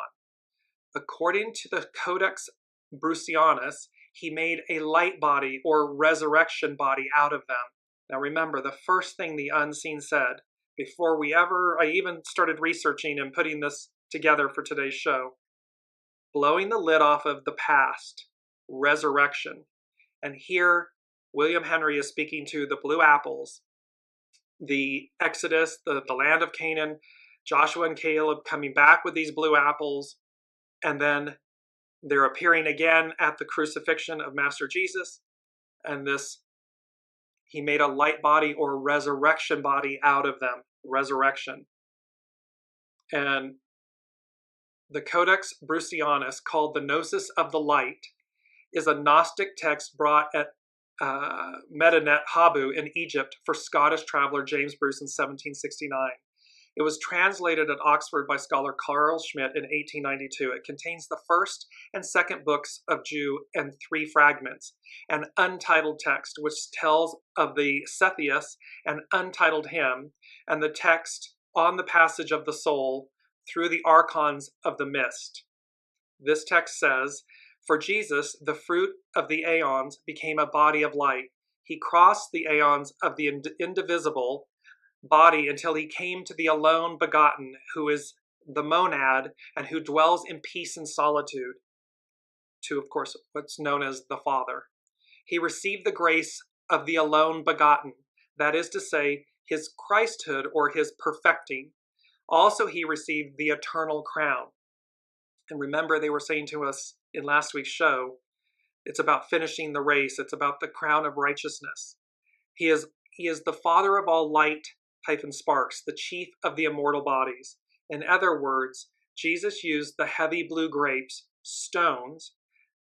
According to the Codex Brucianus, he made a light body or resurrection body out of them. Now remember, the first thing the unseen said, before I even started researching and putting this together for today's show, blowing the lid off of the past, resurrection. And here, William Henry is speaking to the blue apples, the Exodus, the land of Canaan, Joshua and Caleb coming back with these blue apples, and then they're appearing again at the crucifixion of Master Jesus, and he made a light body or resurrection body out of them, resurrection. And the Codex Brucianus, called the Gnosis of the Light, is a Gnostic text brought at Medinet Habu in Egypt for Scottish traveler James Bruce in 1769. It was translated at Oxford by scholar Carl Schmidt in 1892. It contains the first and second books of Jude and 3 fragments, an untitled text which tells of the Cepheus, an untitled hymn, and the text on the passage of the soul through the archons of the mist. This text says, "For Jesus, the fruit of the aeons, became a body of light. He crossed the aeons of the indivisible body until he came to the alone begotten, who is the monad and who dwells in peace and solitude," to, of course, what's known as the Father. He received the grace of the alone begotten, that is to say, his Christhood or his perfecting. Also, he received the eternal crown. And remember, they were saying to us in last week's show, it's about finishing the race. It's about the crown of righteousness. He is the Father of all light sparks, the chief of the immortal bodies. In other words, Jesus used the heavy blue grapes, stones,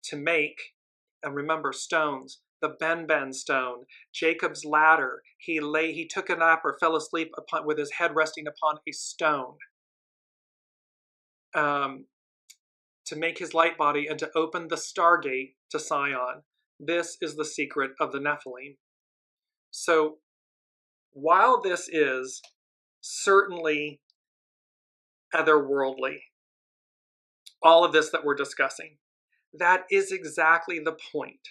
to make, and remember stones, the Ben stone, Jacob's ladder. He took a nap or fell asleep with his head resting upon a stone. To make his light body and to open the Stargate to Sion. This is the secret of the Nephilim. So, while this is certainly otherworldly, all of this that we're discussing, that is exactly the point.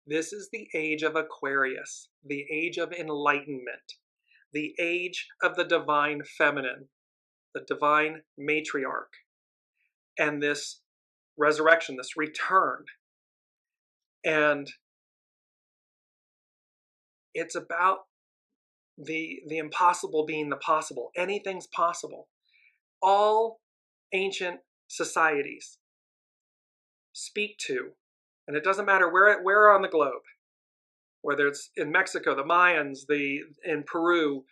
This is the age of Aquarius, the age of enlightenment, the age of the divine feminine, the divine matriarch, and this resurrection, this return. And it's about the impossible being the possible. Anything's possible. All ancient societies speak to, and it doesn't matter where on the globe, whether it's in Mexico, the Mayans, in Peru,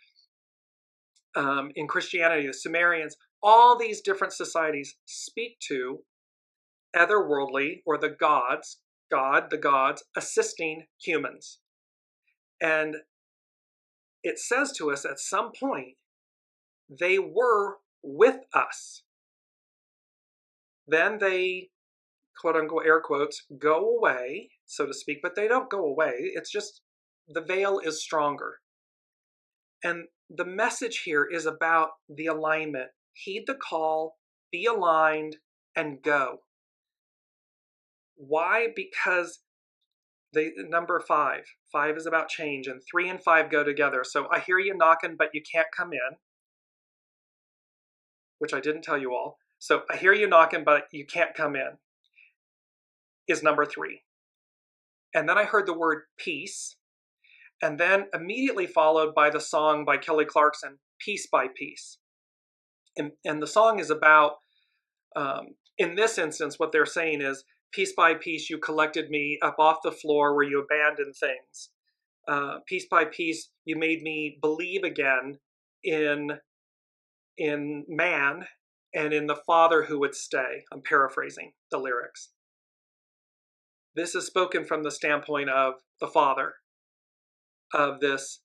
in Christianity, the Sumerians, all these different societies speak to otherworldly, or the gods assisting humans. And it says to us at some point, they were with us. Then they, quote unquote, air quotes, go away, so to speak, but they don't go away. It's just the veil is stronger. And the message here is about the alignment. Heed the call, be aligned, and go. Why? Because number 5 is about change, and 3 and 5 go together. So I hear you knocking, but you can't come in, which I didn't tell you all. So I hear you knocking, but you can't come in is number 3. And then I heard the word peace, and then immediately followed by the song by Kelly Clarkson, Piece by Piece. And the song is about, in this instance, what they're saying is, piece by piece, you collected me up off the floor where you abandoned things. Piece by piece, you made me believe again in man and in the Father who would stay. I'm paraphrasing the lyrics. This is spoken from the standpoint of the Father of this,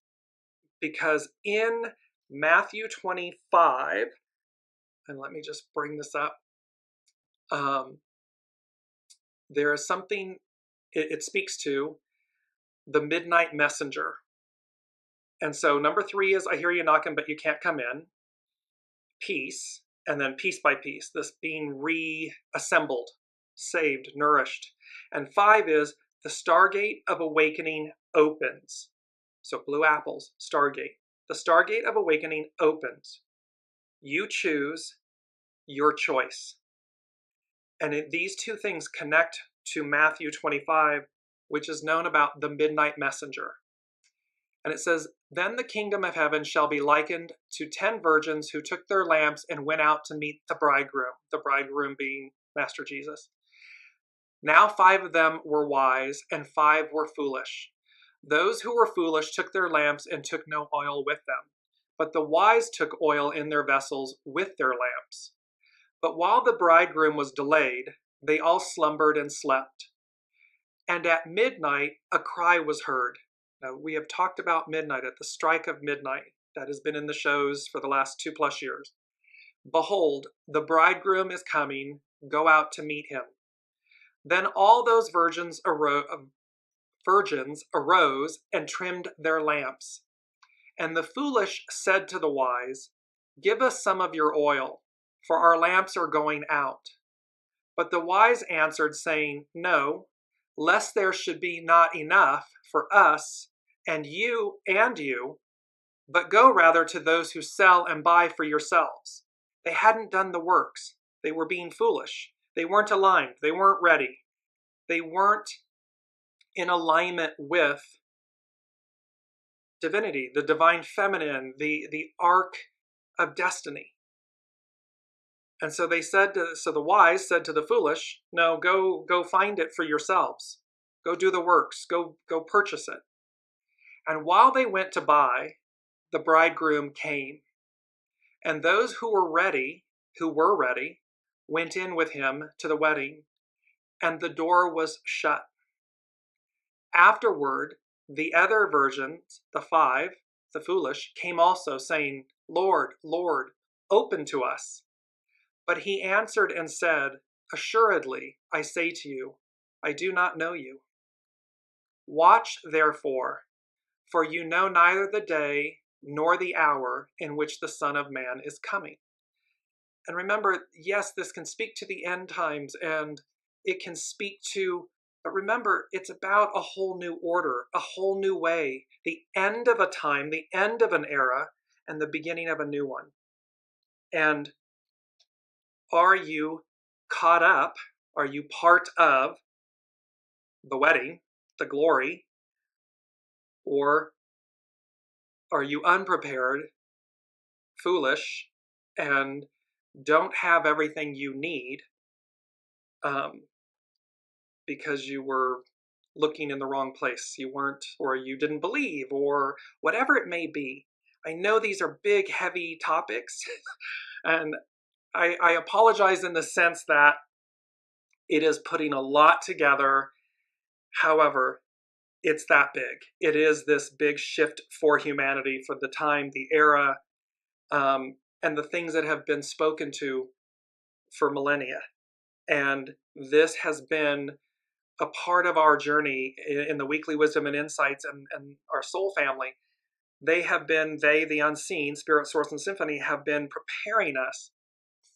because in Matthew 25, and let me just bring this up, there is something, it speaks to the midnight messenger. And so number 3 is, I hear you knocking, but you can't come in. Peace, and then piece by piece, this being reassembled, saved, nourished. And 5 is, the Stargate of Awakening opens. So blue apples, Stargate. The Stargate of Awakening opens. You choose your choice. And these two things connect to Matthew 25, which is known about the midnight messenger. And it says, "Then the kingdom of heaven shall be likened to 10 virgins who took their lamps and went out to meet the bridegroom being Master Jesus. Now 5 of them were wise and 5 were foolish. Those who were foolish took their lamps and took no oil with them. But the wise took oil in their vessels with their lamps. But while the bridegroom was delayed, they all slumbered and slept. And at midnight a cry was heard." Now, we have talked about midnight, at the strike of midnight. That has been in the shows for the last 2+ years. "Behold, the bridegroom is coming. Go out to meet him." Then all those virgins arose and trimmed their lamps. And the foolish said to the wise, "Give us some of your oil, for our lamps are going out." But the wise answered, saying, "No, lest there should be not enough for us and you, but go rather to those who sell and buy for yourselves." They hadn't done the works. They were being foolish. They weren't aligned. They weren't ready. They weren't in alignment with divinity, the divine feminine, the arc of destiny. And so the wise said to the foolish, "No, go find it for yourselves. Go do the works. Go purchase it." And while they went to buy, the bridegroom came. And those who were ready, went in with him to the wedding, and the door was shut. Afterward, the other virgins, the 5, the foolish, came also, saying, "Lord, Lord, open to us." But he answered and said, "Assuredly, I say to you, I do not know you. Watch, therefore, for you know neither the day nor the hour in which the Son of Man is coming." And remember, yes, this can speak to the end times, and it can speak to, but remember, it's about a whole new order, a whole new way, the end of a time, the end of an era, and the beginning of a new one. And are you caught up? Are you part of the wedding, the glory? Or are you unprepared, foolish, and don't have everything you need because you were looking in the wrong place? You weren't, or you didn't believe, or whatever it may be. I know these are big, heavy topics, and I apologize in the sense that it is putting a lot together. However, it's that big. It is this big shift for humanity, for the time, the era, and the things that have been spoken to for millennia. And this has been a part of our journey in the Weekly Wisdom and Insights and our soul family. They, the unseen, Spirit, Source, and Symphony, have been preparing us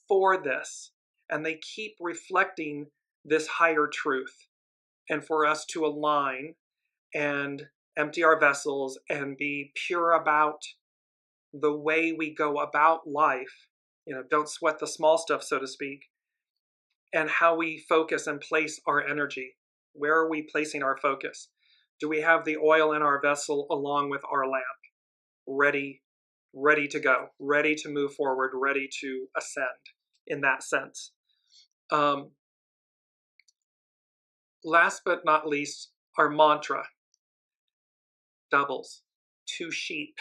for this. And they keep reflecting this higher truth. And for us to align and empty our vessels and be pure about the way we go about life. Don't sweat the small stuff, so to speak. And how we focus and place our energy. Where are we placing our focus? Do we have the oil in our vessel along with our lamp? Ready to go, ready to move forward, ready to ascend in that sense. Last but not least, our mantra doubles. 2 sheep.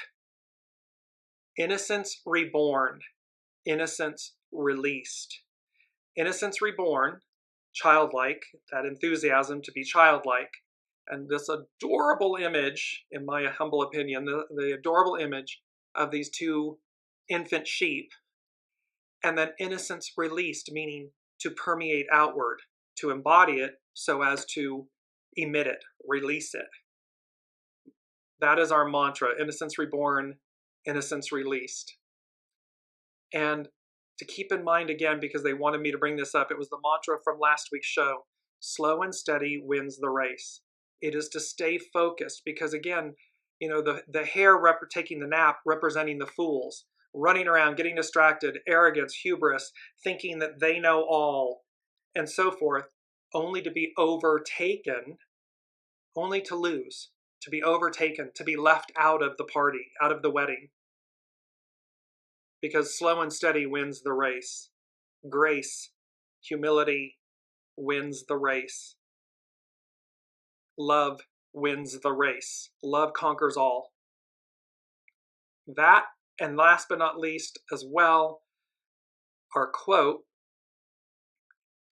Innocence reborn. Innocence released. Innocence reborn, childlike, that enthusiasm to be childlike, and this adorable image, in my humble opinion, the adorable image of these 2 infant sheep, and then innocence released, meaning to permeate outward, to embody it so as to emit it, release it. That is our mantra, innocence reborn, innocence released. And to keep in mind again, because they wanted me to bring this up, it was the mantra from last week's show, slow and steady wins the race. It is to stay focused because again, the hare taking the nap representing the fools, running around, getting distracted, arrogance, hubris, thinking that they know all, and so forth. only to be overtaken, only to lose, to be overtaken, to be left out of the party, out of the wedding. Because slow and steady wins the race. Grace, humility wins the race. Love wins the race. Love conquers all. That, and last but not least as well, our quote,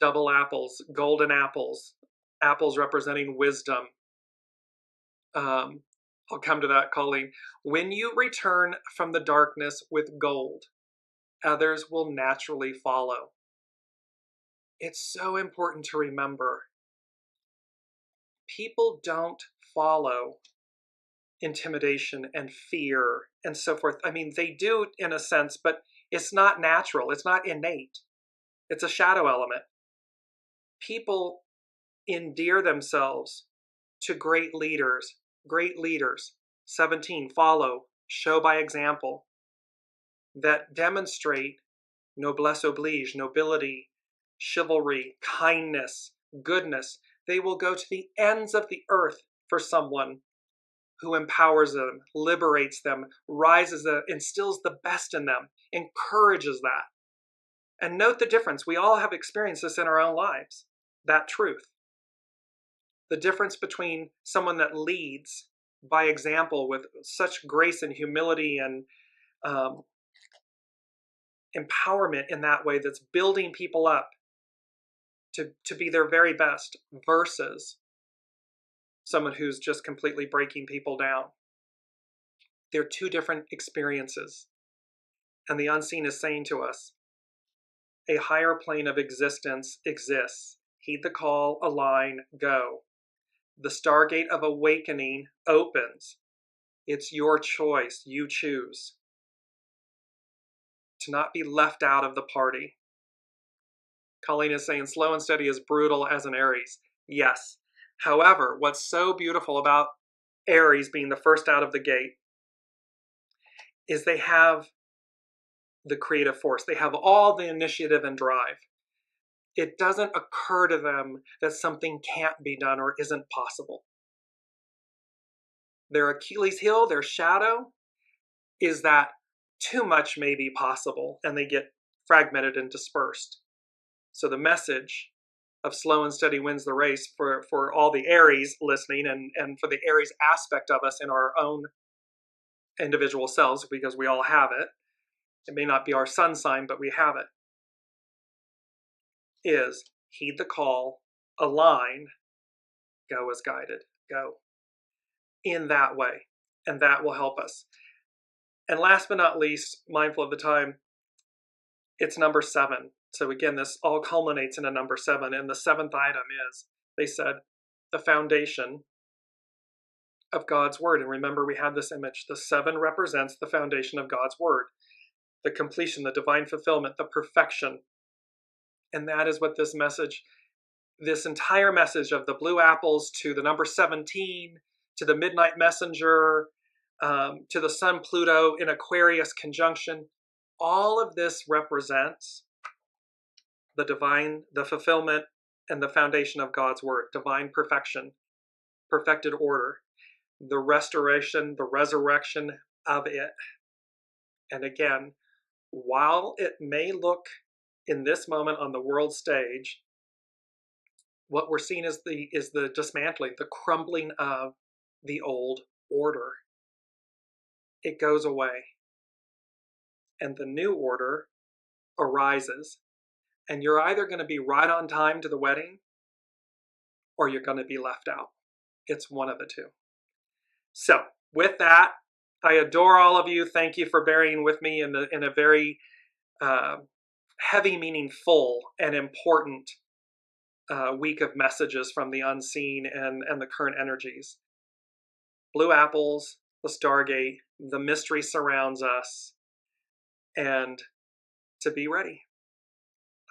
double apples, golden apples, apples representing wisdom. I'll come to that, Colleen. When you return from the darkness with gold, others will naturally follow. It's so important to remember. People don't follow intimidation and fear and so forth. I mean, they do in a sense, but it's not natural. It's not innate. It's a shadow element. People endear themselves to great leaders. Great leaders. 17, follow, show by example, that demonstrate noblesse oblige, nobility, chivalry, kindness, goodness. They will go to the ends of the earth for someone who empowers them, liberates them, rises them, instills the best in them, encourages that. And note the difference. We all have experienced this in our own lives, that truth. The difference between someone that leads by example with such grace and humility and empowerment in that way, that's building people up to be their very best, versus someone who's just completely breaking people down. They're two different experiences. And the unseen is saying to us, a higher plane of existence exists. Heed the call, align, go. The Stargate of awakening opens. It's your choice. You choose to not be left out of the party. Colleen is saying slow and steady is brutal as an Aries. Yes. However, what's so beautiful about Aries being the first out of the gate is they have the creative force. They have all the initiative and drive. It doesn't occur to them that something can't be done or isn't possible. Their Achilles heel, their shadow, is that too much may be possible, and they get fragmented and dispersed. So the message of slow and steady wins the race for all the Aries listening, and for the Aries aspect of us in our own individual selves, because we all have it. It may not be our sun sign, but we have it. Is heed the call, align, go as guided, go. In that way, and that will help us. And last but not least, mindful of the time, it's number 7. So again, this all culminates in a number 7, and the 7th item is, they said, the foundation of God's word. And remember, we had this image. The 7 represents the foundation of God's word, the completion, the divine fulfillment, the perfection. And that is what this message, this entire message of the blue apples to the number 17, to the midnight messenger, to the sun Pluto in Aquarius conjunction, all of this represents the divine, the fulfillment, and the foundation of God's word, divine perfection, perfected order, the restoration, the resurrection of it. And again, while it may look in this moment on the world stage, what we're seeing is the dismantling, the crumbling of the old order. It goes away, and the new order arises. And you're either going to be right on time to the wedding, or you're going to be left out. It's one of the two. So with that, I adore all of you. Thank you for bearing with me in a very heavy, meaningful, and important week of messages from the unseen and the current energies. Blue apples, the Stargate, the mystery surrounds us, and to be ready.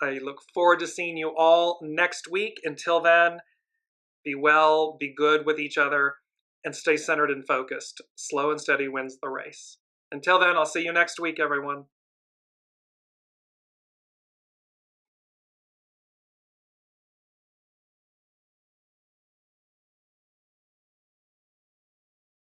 I look forward to seeing you all next week. Until then, be well, be good with each other, and stay centered and focused. Slow and steady wins the race. Until then, I'll see you next week, everyone.